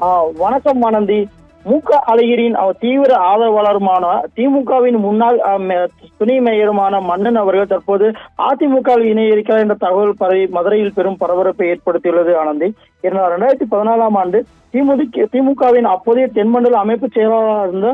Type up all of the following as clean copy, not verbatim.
வணக்கம் ஆனந்தி. அழகிரியின் தீவிர ஆதரவாளருமான திமுகவின் முன்னாள் துணை மேயருமான மன்னன் அவர்கள் தற்போது அதிமுகவில் இணைய இருக்கிறார் என்ற தகவல் பரவி மதுரையில் பெரும் பரபரப்பை ஏற்படுத்தியுள்ளது ஆனந்தி. 2014ஆம் ஆண்டு திமுகவின் அப்போதைய தென்மண்டல அமைப்பு செயலாளராக இருந்த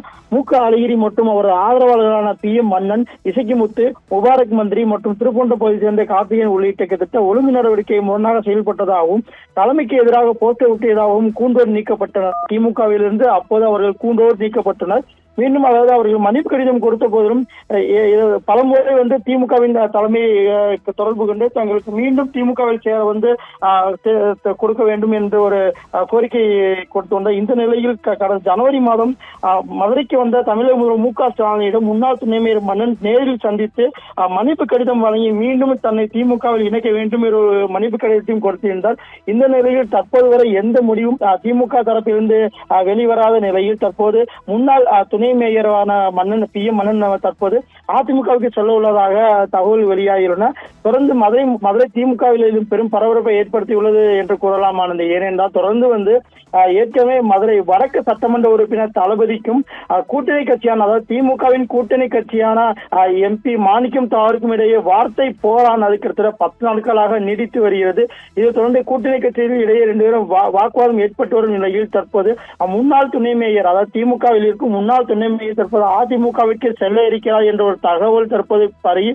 அழகிரி மற்றும் அவரது ஆதரவாளர்களான PM மன்னன், இசக்கிமுத்து, முபாரக் மந்திரி மற்றும் திருப்பூண்ட பகுதியை சேர்ந்த கார்த்திகேயன் உள்ளிட்ட கிட்டத்தட்ட ஒழுங்கு நடவடிக்கை முரணாக செயல்பட்டதாகவும் தலைமைக்கு எதிராக போஸ்டர் ஒட்டியதாகவும் கூண்டோர் நீக்கப்பட்டனர். திமுகவிலிருந்து அப்போது அவர்கள் கூண்டோர் நீக்கப்பட்டனர். மீண்டும் அதாவது அவர்கள் மன்னிப்பு கடிதம் கொடுத்த போதிலும் பலமுறை திமுகவின் தலைமையை தொடர்பு கொண்டு தங்களுக்கு மீண்டும் திமுகவில் சேர கொடுக்க வேண்டும் என்று ஒரு கோரிக்கை கொடுத்து வந்த இந்த நிலையில் கடந்த ஜனவரி மாதம் மதுரைக்கு வந்த தமிழக முதல்வர் MK ஸ்டாலினிடம் முன்னாள் துணை மேயர் மன்னன் நேரில் சந்தித்து மன்னிப்பு கடிதம் வழங்கி மீண்டும் தன்னை திமுகவில் இணைக்க வேண்டும் என்ற ஒரு மன்னிப்பு கடிதத்தையும் கொடுத்திருந்தார். இந்த நிலையில் தற்போது வரை எந்த முடிவும் திமுக தரப்பிலிருந்து வெளிவராத நிலையில் தற்போது முன்னாள் துணை மேயரான மன்னன் PM மன்னன் தற்போது அதிமுகவுக்கு செல்ல உள்ளதாக தகவல் வெளியாகியுள்ளன. தொடர்ந்து மதுரை திமுகவில் பெரும் பரபரப்பை ஏற்படுத்தியுள்ளது என்று கூறலாம் ஆனந்தி. ஏனென்றால் தொடர்ந்து ஏற்கனவே மதுரை வடக்கு சட்டமன்ற உறுப்பினர் தளபதிக்கும் கூட்டணி கட்சியான அதாவது திமுகவின் கூட்டணி கட்சியான MP மாணிக்கம் தாவருக்கும் இடையே வார்த்தை போரானது கிட்டத்தட்ட 10 நாட்களாக நீடித்து வருகிறது. இது தொடர்ந்து கூட்டணி கட்சியில் இடையே 2 பேரும் வாக்குவாதம் ஏற்பட்டு வரும் நிலையில் தற்போது முன்னாள் துணை மேயர் அதாவது திமுகவில் இருக்கும் முன்னாள் துணை மேயர் தற்போது அதிமுகவிற்கு செல்ல இருக்கிறார் என்ற ஒரு தகவல் தற்போது பரவி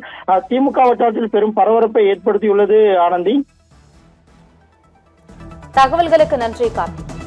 திமுக வட்டாரத்தில் பெரும் பரபரப்பை ஏற்படுத்தியுள்ளது ஆனந்தி. தகவல்களுக்கு நன்றி கார்த்திக்.